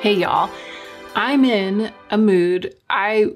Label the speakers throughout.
Speaker 1: Hey y'all, I'm in a mood. I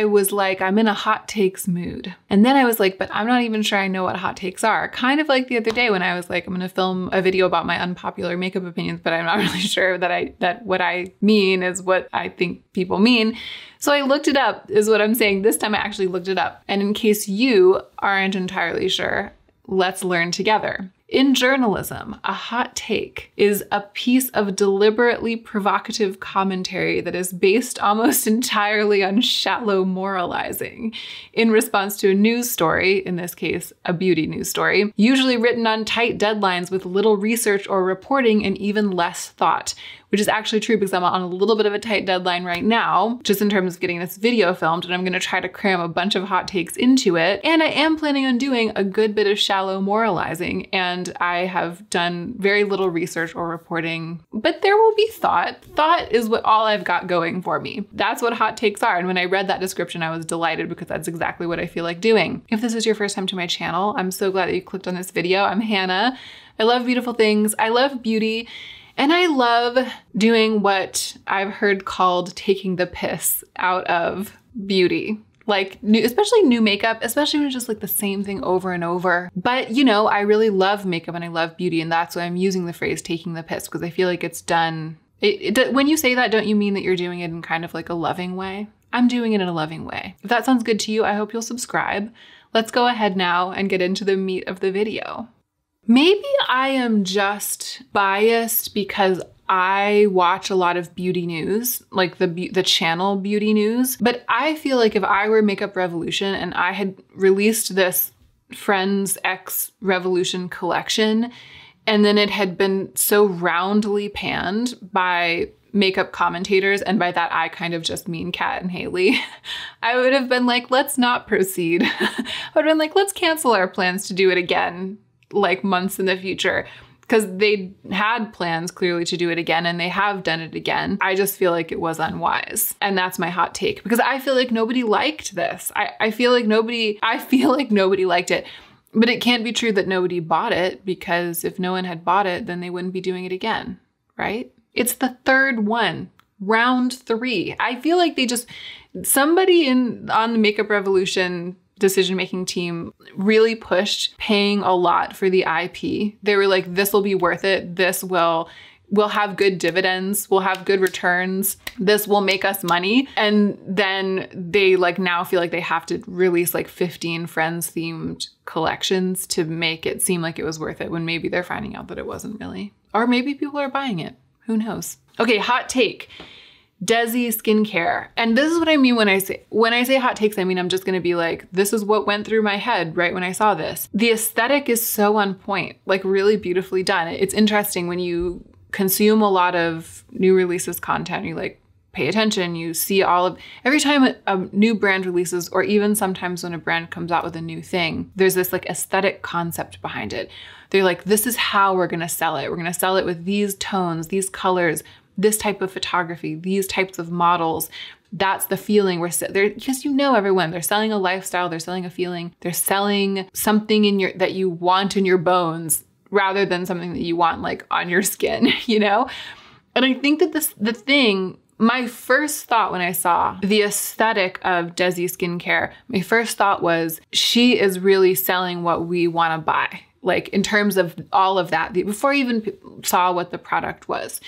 Speaker 1: was like, I'm in a hot takes mood. And then I was like, but I'm not even sure I know what hot takes are. Kind of like the other day when I was like, I'm gonna film a video about my unpopular makeup opinions, but I'm not really sure that what I mean is what I think people mean. So I looked it up, is what I'm saying. This time I actually looked it up. And in case you aren't entirely sure, let's learn together. In journalism, a hot take is a piece of deliberately provocative commentary that is based almost entirely on shallow moralizing in response to a news story, in this case, a beauty news story, usually written on tight deadlines with little research or reporting and even less thought, which is actually true because I'm on a little bit of a tight deadline right now, just in terms of getting this video filmed, and I'm gonna try to cram a bunch of hot takes into it. And I am planning on doing a good bit of shallow moralizing, and I have done very little research or reporting, but there will be thought. Thought is what all I've got going for me. That's what hot takes are. And when I read that description, I was delighted because that's exactly what I feel like doing. If this is your first time to my channel, I'm so glad that you clicked on this video. I'm Hannah. I love beautiful things. I love beauty. And I love doing what I've heard called taking the piss out of beauty. Like, especially new makeup, especially when it's just like the same thing over and over. But you know, I really love makeup and I love beauty, and that's why I'm using the phrase taking the piss, because I feel like it's done. When you say that, don't you mean that you're doing it in kind of like a loving way? I'm doing it in a loving way. If that sounds good to you, I hope you'll subscribe. Let's go ahead now and get into the meat of the video. Maybe I am just biased because I watch a lot of beauty news, like the channel Beauty News, but I feel like if I were Makeup Revolution and I had released this Friends X Revolution collection, and then it had been so roundly panned by makeup commentators, and by that I kind of just mean Kat and Haley, I would have been like, let's not proceed. I would have been like, let's cancel our plans to do it again, like months in the future, because they had plans clearly to do it again and they have done it again. I just feel like it was unwise. And that's my hot take, because I feel like nobody liked this. I feel like nobody liked it, but it can't be true that nobody bought it, because if no one had bought it, then they wouldn't be doing it again, right? It's the third one, round 3. I feel like somebody on the Makeup Revolution decision-making team really pushed paying a lot for the IP. They were like, this will be worth it. This will have good dividends. We'll have good returns. This will make us money. And then they like now feel like they have to release like 15 Friends themed collections to make it seem like it was worth it, when maybe they're finding out that it wasn't really. Or maybe people are buying it. Who knows? Okay, hot take. Desi skincare. And this is what I mean when I say hot takes, I mean, I'm just gonna be like, this is what went through my head right when I saw this. The aesthetic is so on point, like really beautifully done. It's interesting when you consume a lot of new releases content, you like pay attention, you see every time a new brand releases, or even sometimes when a brand comes out with a new thing, there's this like aesthetic concept behind it. They're like, this is how we're gonna sell it. We're gonna sell it with these tones, these colors, this type of photography, these types of models. That's the feeling because you know everyone, they're selling a lifestyle, they're selling a feeling, they're selling something that you want in your bones rather than something that you want like on your skin, you know? And I think that my first thought when I saw the aesthetic of Desi skincare, my first thought was, she is really selling what we want to buy. Like in terms of all of that, before I even saw what the product was.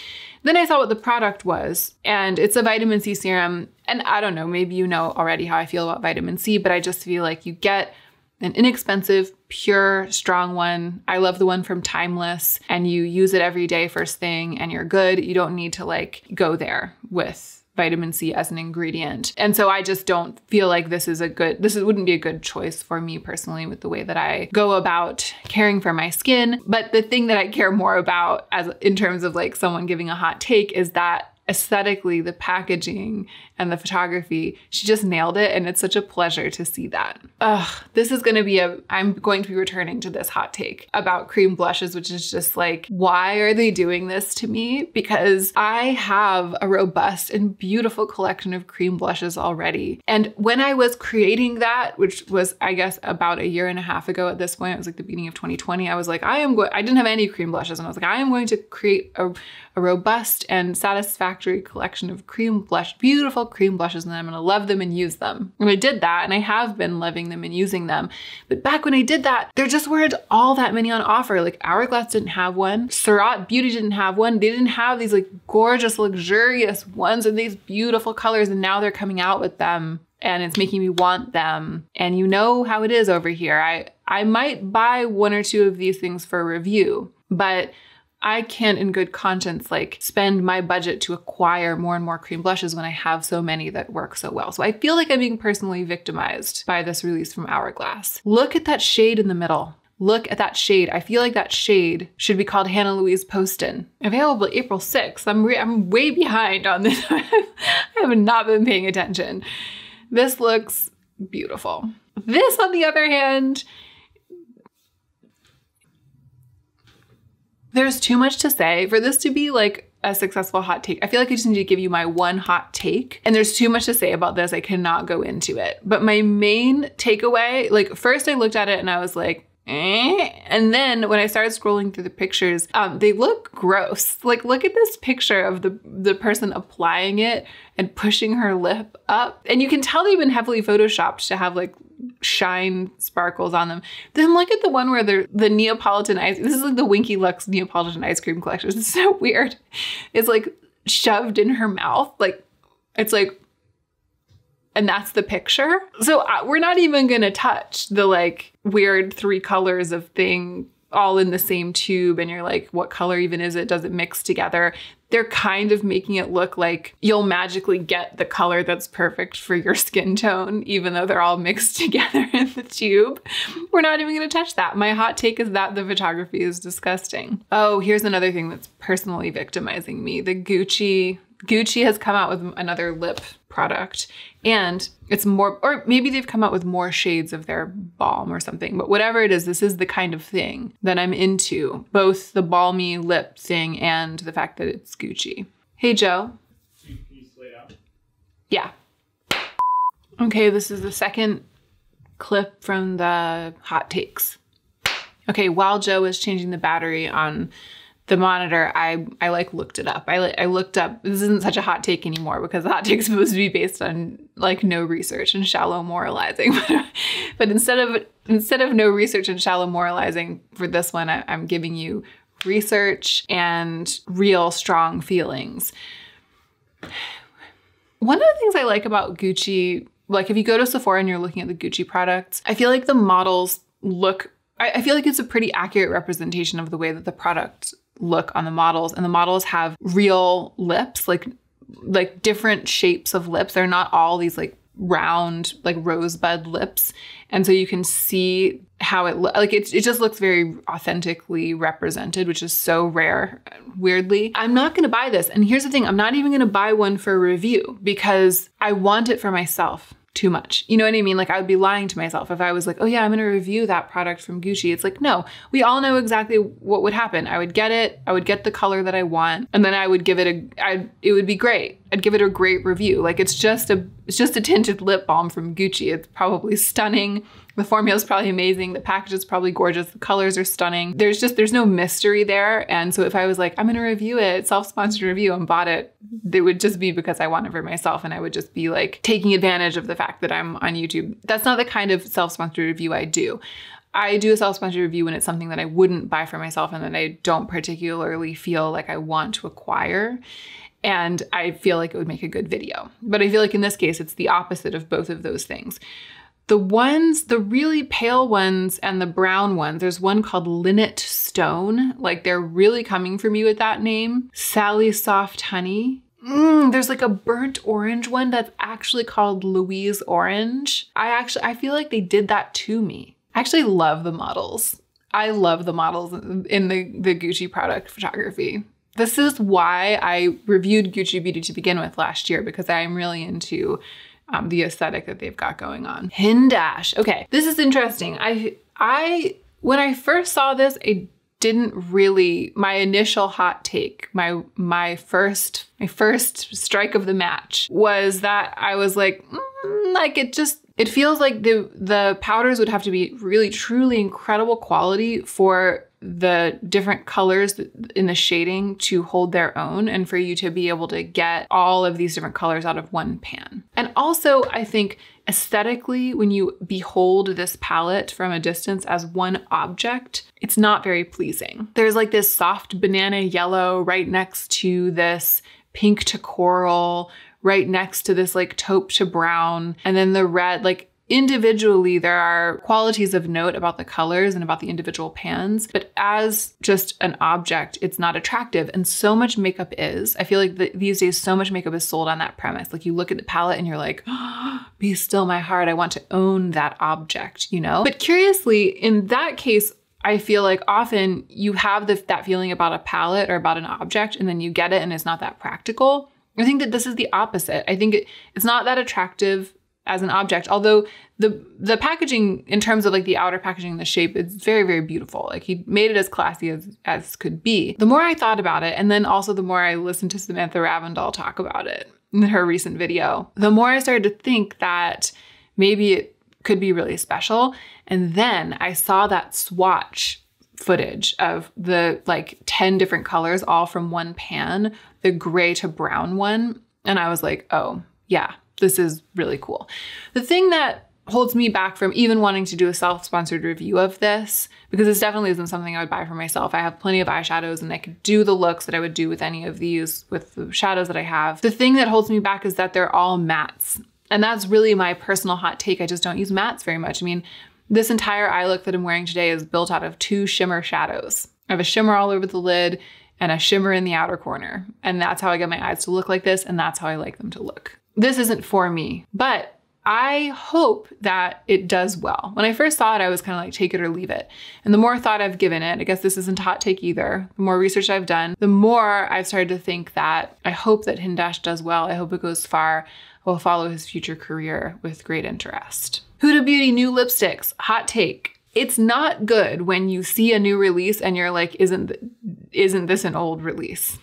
Speaker 1: Then I saw what the product was, and it's a vitamin C serum. And I don't know, maybe you know already how I feel about vitamin C, but I just feel like you get an inexpensive, pure, strong one. I love the one from Timeless, and you use it every day first thing and you're good. You don't need to like go there with vitamin C as an ingredient. And so I just don't feel like this wouldn't be a good choice for me personally with the way that I go about caring for my skin. But the thing that I care more about in terms of like someone giving a hot take is that aesthetically, the packaging and the photography, she just nailed it. And it's such a pleasure to see that. I'm going to be returning to this hot take about cream blushes, which is just like, why are they doing this to me? Because I have a robust and beautiful collection of cream blushes already. And when I was creating that, which was, I guess, about a year and a half ago at this point, it was like the beginning of 2020, I was like, I didn't have any cream blushes. And I was like, I am going to create a robust and satisfactory factory collection of beautiful cream blushes, and I'm gonna love them and use them. And I did that, and I have been loving them and using them. But back when I did that, there just weren't all that many on offer. Like Hourglass didn't have one. Surratt Beauty didn't have one. They didn't have these like gorgeous, luxurious ones in these beautiful colors, and now they're coming out with them. And it's making me want them. And you know how it is over here. I might buy one or two of these things for review, but I can't in good conscience like spend my budget to acquire more and more cream blushes when I have so many that work so well. So I feel like I'm being personally victimized by this release from Hourglass. Look at that shade in the middle. Look at that shade. I feel like that shade should be called Hannah Louise Poston. Available April 6th. I'm way behind on this. I have not been paying attention. This looks beautiful. This, on the other hand, there's too much to say for this to be like a successful hot take. I feel like I just need to give you my one hot take, and there's too much to say about this. I cannot go into it. But my main takeaway, like first I looked at it and I was like, and then when I started scrolling through the pictures, they look gross. Like, look at this picture of the person applying it and pushing her lip up. And you can tell they've been heavily photoshopped to have like shine sparkles on them. Then look at the one where the Neapolitan ice, this is like the Winky Lux Neapolitan ice cream collection. It's so weird. It's like shoved in her mouth. Like, it's like, and that's the picture. So we're not even gonna touch the like weird 3 colors of thing all in the same tube. And you're like, what color even is it? Does it mix together? They're kind of making it look like you'll magically get the color that's perfect for your skin tone, even though they're all mixed together in the tube. We're not even gonna touch that. My hot take is that the photography is disgusting. Oh, here's another thing that's personally victimizing me. The Gucci has come out with another lip product, and it's more, or maybe they've come out with more shades of their balm or something, but whatever it is, this is the kind of thing that I'm into, both the balmy lip thing and the fact that it's Gucci. Hey, Joe.
Speaker 2: Can you lay down?
Speaker 1: Yeah. Okay, this is the second clip from the hot takes. Okay, while Joe was changing the battery on the monitor, I like looked it up. I looked up, this isn't such a hot take anymore because the hot take is supposed to be based on like no research and shallow moralizing. But instead of no research and shallow moralizing for this one, I'm giving you research and real strong feelings. One of the things I like about Gucci, like if you go to Sephora and you're looking at the Gucci products, I feel like the models look, I feel like it's a pretty accurate representation of the way that the product look on the models, and the models have real lips, like different shapes of lips. They're not all these like round, like rosebud lips. And so you can see how it looks, like it just looks very authentically represented, which is so rare, weirdly. I'm not gonna buy this. And here's the thing, I'm not even gonna buy one for review because I want it for myself too much. You know what I mean? Like I would be lying to myself if I was like, oh yeah, I'm going to review that product from Gucci. It's like, no, we all know exactly what would happen. I would get it. I would get the color that I want. And then I would give it it would be great. I'd give it a great review. Like it's just a tinted lip balm from Gucci. It's probably stunning. The formula is probably amazing. The package is probably gorgeous. The colors are stunning. There's no mystery there. And so if I was like, I'm going to review it, self-sponsored review and bought it, it would just be because I want it for myself. And I would just be like taking advantage of the fact that I'm on YouTube. That's not the kind of self-sponsored review I do. I do a self-sponsored review when it's something that I wouldn't buy for myself and that I don't particularly feel like I want to acquire. And I feel like it would make a good video. But I feel like in this case, it's the opposite of both of those things. The really pale ones and the brown ones, there's one called Linnet Stone. Like they're really coming for me with that name. Sally Soft Honey. There's like a burnt orange one that's actually called Louise Orange. I feel like they did that to me. I actually love the models. I love the models in the Gucci product photography. This is why I reviewed Gucci Beauty to begin with last year, because I'm really into the aesthetic that they've got going on. Hindash. Okay, this is interesting. When I first saw this, I didn't really, my initial hot take, my first strike of the match was that I was like, it feels like the powders would have to be really, truly incredible quality for the different colors in the shading to hold their own and for you to be able to get all of these different colors out of one pan. And also, I think aesthetically, when you behold this palette from a distance as one object, it's not very pleasing. There's like this soft banana yellow right next to this pink to coral, right next to this like taupe to brown, and then the red. Like individually, there are qualities of note about the colors and about the individual pans, but as just an object, it's not attractive. And so much makeup is. I feel like these days, so much makeup is sold on that premise. Like you look at the palette and you're like, oh, be still my heart. I want to own that object, you know? But curiously, in that case, I feel like often you have that feeling about a palette or about an object, and then you get it and it's not that practical. I think that this is the opposite. I think it's not that attractive as an object, although the packaging in terms of like the outer packaging, the shape, it's very, very beautiful. Like he made it as classy as could be. The more I thought about it, and then also the more I listened to Samantha Ravndal talk about it in her recent video, the more I started to think that maybe it could be really special. And then I saw that swatch footage of the like 10 different colors, all from one pan, the gray to brown one. And I was like, oh yeah, this is really cool. The thing that holds me back from even wanting to do a self-sponsored review of this, because this definitely isn't something I would buy for myself. I have plenty of eyeshadows and I could do the looks that I would do with any of these, with the shadows that I have. The thing that holds me back is that they're all mattes. And that's really my personal hot take. I just don't use mattes very much. I mean, this entire eye look that I'm wearing today is built out of 2 shimmer shadows. I have a shimmer all over the lid and a shimmer in the outer corner. And that's how I get my eyes to look like this. And that's how I like them to look. This isn't for me, but I hope that it does well. When I first saw it, I was kind of like, take it or leave it. And the more thought I've given it, I guess this isn't a hot take either, the more research I've done, the more I've started to think that I hope that Hindash does well. I hope it goes far. I will follow his future career with great interest. Huda Beauty new lipsticks, hot take. It's not good when you see a new release and you're like, isn't this an old release?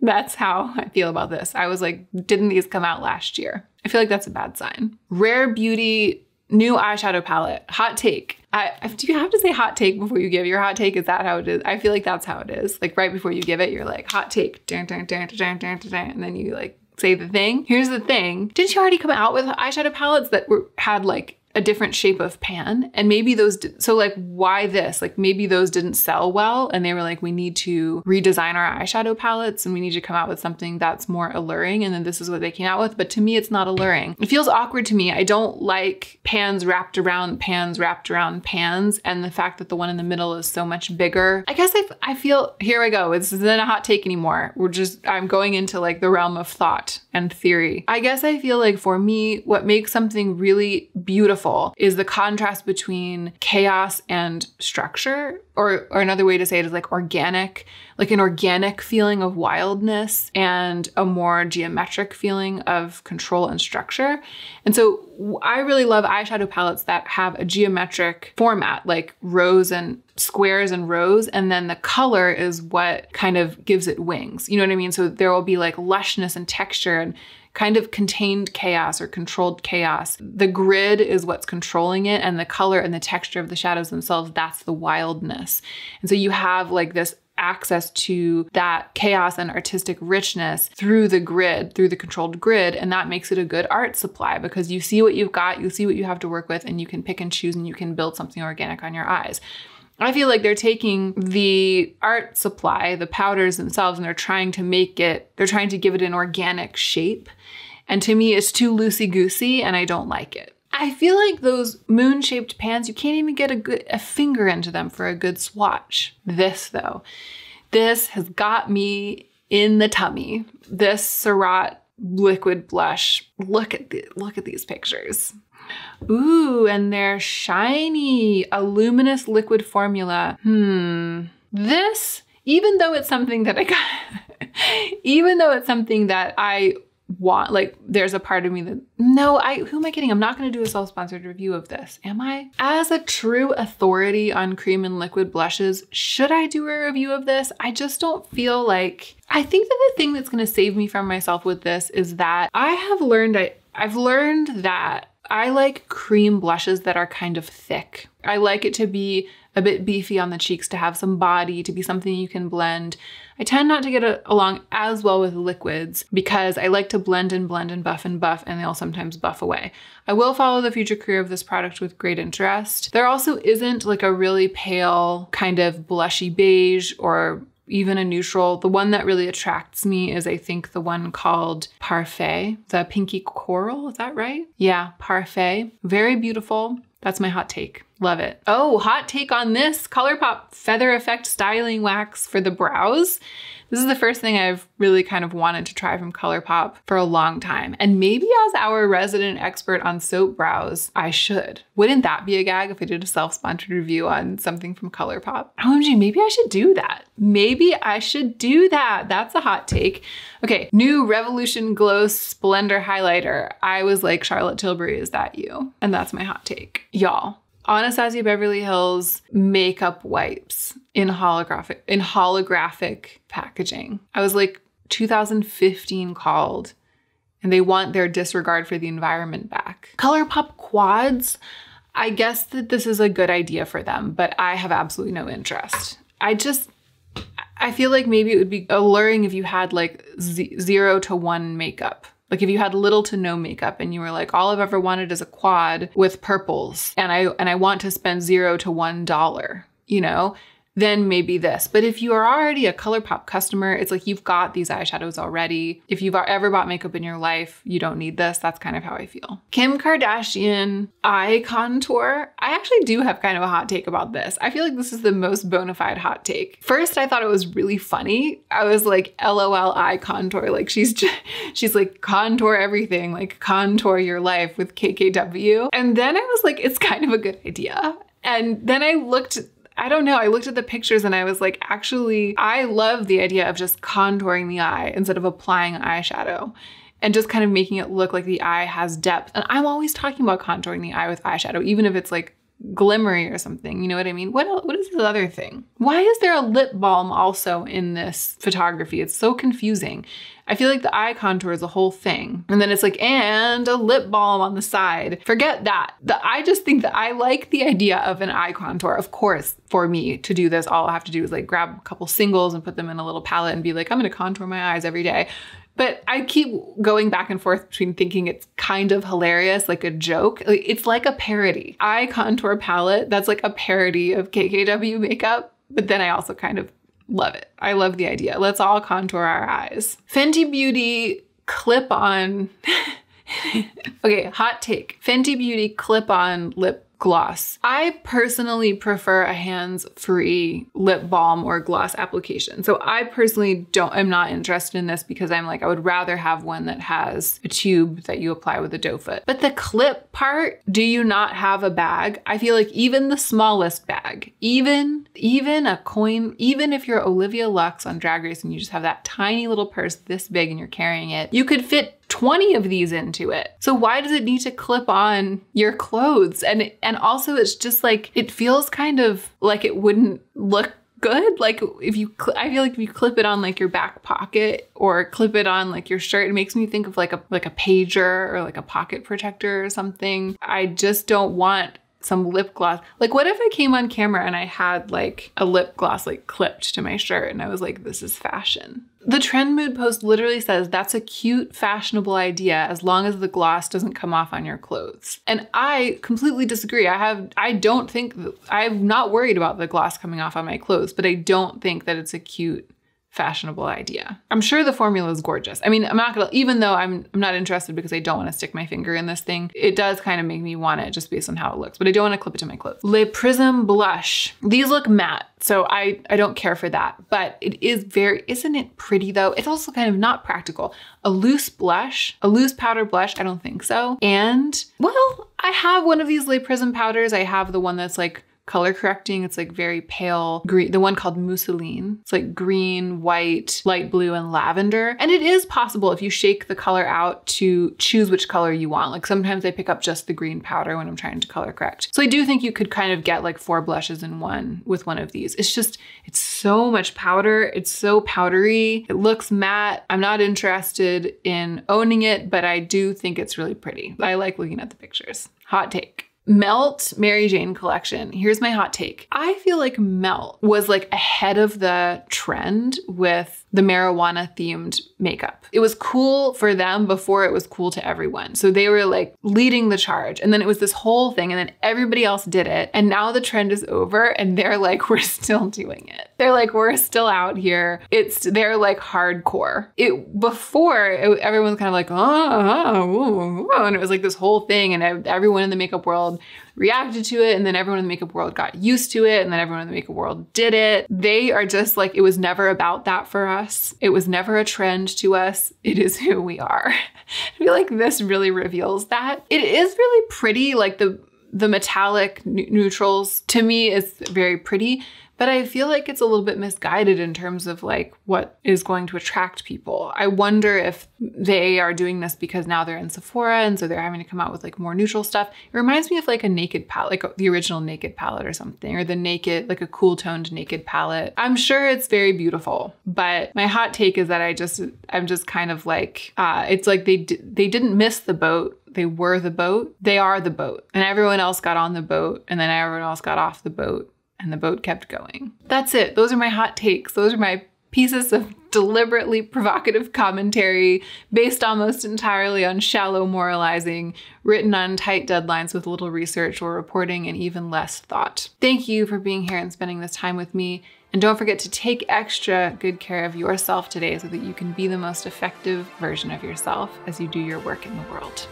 Speaker 1: That's how I feel about this. I was like, didn't these come out last year? I feel like that's a bad sign. Rare Beauty new eyeshadow palette. Hot take. Do you have to say hot take before you give your hot take? Is that how it is? I feel like that's how it is. Like right before you give it, you're like, hot take. And then you like say the thing. Here's the thing. Didn't you already come out with eyeshadow palettes that had like a different shape of pan? And maybe those, so like why this? Like maybe those didn't sell well and they were like, we need to redesign our eyeshadow palettes and we need to come out with something that's more alluring. And then this is what they came out with. But to me, it's not alluring. It feels awkward to me. I don't like pans wrapped around pans wrapped around pans. And the fact that the one in the middle is so much bigger. I guess I feel, here I go. This isn't a hot take anymore. I'm going into like the realm of thought and theory. I guess I feel like for me, what makes something really beautiful is the contrast between chaos and structure, or another way to say it is like organic, like an organic feeling of wildness and a more geometric feeling of control and structure. And so I really love eyeshadow palettes that have a geometric format, like rows and squares and rows, and then the color is what kind of gives it wings. You know what I mean? So there will be like lushness and texture and kind of contained chaos or controlled chaos. The grid is what's controlling it, and the color and the texture of the shadows themselves, that's the wildness. And so you have like this access to that chaos and artistic richness through the grid, through the controlled grid, and that makes it a good art supply because you see what you've got, you see what you have to work with, and you can pick and choose and you can build something organic on your eyes. I feel like they're taking the art supply, the powders themselves, and they're trying to give it an organic shape. And to me, it's too loosey-goosey and I don't like it. I feel like those moon-shaped pans, you can't even get a finger into them for a good swatch. This though, this has got me in the tummy. This Surratt liquid blush, look at these pictures. Ooh, and they're shiny, a luminous liquid formula. This, even though it's something that I want, like there's a part of me that, who am I kidding? I'm not going to do a self-sponsored review of this, am I? As a true authority on cream and liquid blushes, should I do a review of this? I just don't feel like, I think that the thing that's going to save me from myself with this is that I've learned that I like cream blushes that are kind of thick. I like it to be a bit beefy on the cheeks, to have some body, to be something you can blend. I tend not to get along as well with liquids because I like to blend and buff, and they'll sometimes buff away. I will follow the future career of this product with great interest. There also isn't like a really pale kind of blushy beige or even a neutral. The one that really attracts me is, I think, the one called Parfait, the pinky coral. Is that right? Yeah, Parfait. Very beautiful. That's my hot take. Love it. Oh, hot take on this ColourPop Feather Effect Styling Wax for the brows. This is the first thing I've really kind of wanted to try from ColourPop for a long time. And maybe as our resident expert on soap brows, I should. Wouldn't that be a gag if I did a self-sponsored review on something from ColourPop? OMG, maybe I should do that. Maybe I should do that. That's a hot take. Okay, new Revolution Glow Splendor Highlighter. I was like, Charlotte Tilbury, is that you? And that's my hot take. Y'all, Anastasia Beverly Hills makeup wipes in holographic packaging. I was like, 2015 called, and they want their disregard for the environment back. ColourPop quads, I guess that this is a good idea for them, but I have absolutely no interest. I feel like maybe it would be alluring if you had like 0 to 1 makeup. Like if you had little to no makeup and you were like, all I've ever wanted is a quad with purples and I want to spend $0 to $1, you know, then maybe this. But if you are already a ColourPop customer, it's like you've got these eyeshadows already. If you've ever bought makeup in your life, you don't need this. That's kind of how I feel. Kim Kardashian eye contour. I actually do have kind of a hot take about this. I feel like this is the most bona fide hot take. First, I thought it was really funny. I was like, LOL eye contour. Like she's like contour everything, like contour your life with KKW. And then I was like, it's kind of a good idea. And then I looked at the pictures and I was like, actually, I love the idea of just contouring the eye instead of applying eyeshadow and just kind of making it look like the eye has depth. And I'm always talking about contouring the eye with eyeshadow, even if it's like glimmery or something, you know what I mean? What is this other thing? Why is there a lip balm also in this photography? It's so confusing. I feel like the eye contour is a whole thing. And then it's like, and a lip balm on the side. Forget that. I just think that I like the idea of an eye contour. Of course, for me to do this, all I have to do is like grab a couple singles and put them in a little palette and be like, I'm gonna contour my eyes every day. But I keep going back and forth between thinking it's kind of hilarious, like a joke. It's like a parody. Eye contour palette, that's like a parody of KKW makeup. But then I also kind of love it. I love the idea. Let's all contour our eyes. Fenty Beauty clip-on. Okay, hot take. Fenty Beauty clip-on lip gloss. I personally prefer a hands-free lip balm or gloss application. So I personally am not interested in this because I'm like, I would rather have one that has a tube that you apply with a doe foot. But the clip part, do you not have a bag? I feel like even the smallest bag, even a coin, even if you're Olivia Lux on Drag Race and you just have that tiny little purse this big and you're carrying it, you could fit 20 of these into it. So why does it need to clip on your clothes? And also it's just like, it feels kind of like it wouldn't look good. Like I feel like if you clip it on like your back pocket or clip it on like your shirt, it makes me think of like a pager or like a pocket protector or something. I just don't want some lip gloss. Like what if I came on camera and I had like a lip gloss like clipped to my shirt and I was like, this is fashion. The Trend Mood post literally says that's a cute, fashionable idea as long as the gloss doesn't come off on your clothes. And I completely disagree. I'm not worried about the gloss coming off on my clothes, but I don't think that it's a cute, fashionable idea. I'm sure the formula is gorgeous. I mean, even though I'm not interested because I don't want to stick my finger in this thing, it does kind of make me want it just based on how it looks, but I don't want to clip it to my clothes. Le Prism Blush. These look matte, so I don't care for that, but it is isn't it pretty though? It's also kind of not practical. A loose powder blush, I don't think so. And well, I have one of these Le Prism powders. I have the one that's like color correcting. It's like very pale green, the one called Mousseline. It's like green, white, light blue, and lavender. And it is possible if you shake the color out to choose which color you want. Like sometimes I pick up just the green powder when I'm trying to color correct. So I do think you could kind of get like 4 blushes in one with one of these. It's so much powder. It's so powdery. It looks matte. I'm not interested in owning it, but I do think it's really pretty. I like looking at the pictures. Hot take. Melt Mary Jane collection. Here's my hot take. I feel like Melt was like ahead of the trend with the marijuana themed makeup. It was cool for them before it was cool to everyone. So they were like leading the charge. And then it was this whole thing and then everybody else did it. And now the trend is over and they're like, we're still doing it. They're like, we're still out here. They're like hardcore. Everyone was kind of like, and it was like this whole thing and everyone in the makeup world reacted to it, and then everyone in the makeup world got used to it, and then everyone in the makeup world did it. They are just like, it was never about that for us. It was never a trend to us. It is who we are. I feel like this really reveals that. It is really pretty, like the metallic neutrals to me is very pretty, but I feel like it's a little bit misguided in terms of like what is going to attract people. I wonder if they are doing this because now they're in Sephora and so they're having to come out with like more neutral stuff. It reminds me of like a Naked palette, like the original Naked palette or something, or the Naked, like a cool toned Naked palette. I'm sure it's very beautiful, but my hot take is that I'm just kind of like, it's like they didn't miss the boat. They were the boat. They are the boat. And everyone else got on the boat and then everyone else got off the boat. And the boat kept going. That's it. Those are my hot takes. Those are my pieces of deliberately provocative commentary based almost entirely on shallow moralizing, written on tight deadlines with little research or reporting and even less thought. Thank you for being here and spending this time with me. And don't forget to take extra good care of yourself today so that you can be the most effective version of yourself as you do your work in the world.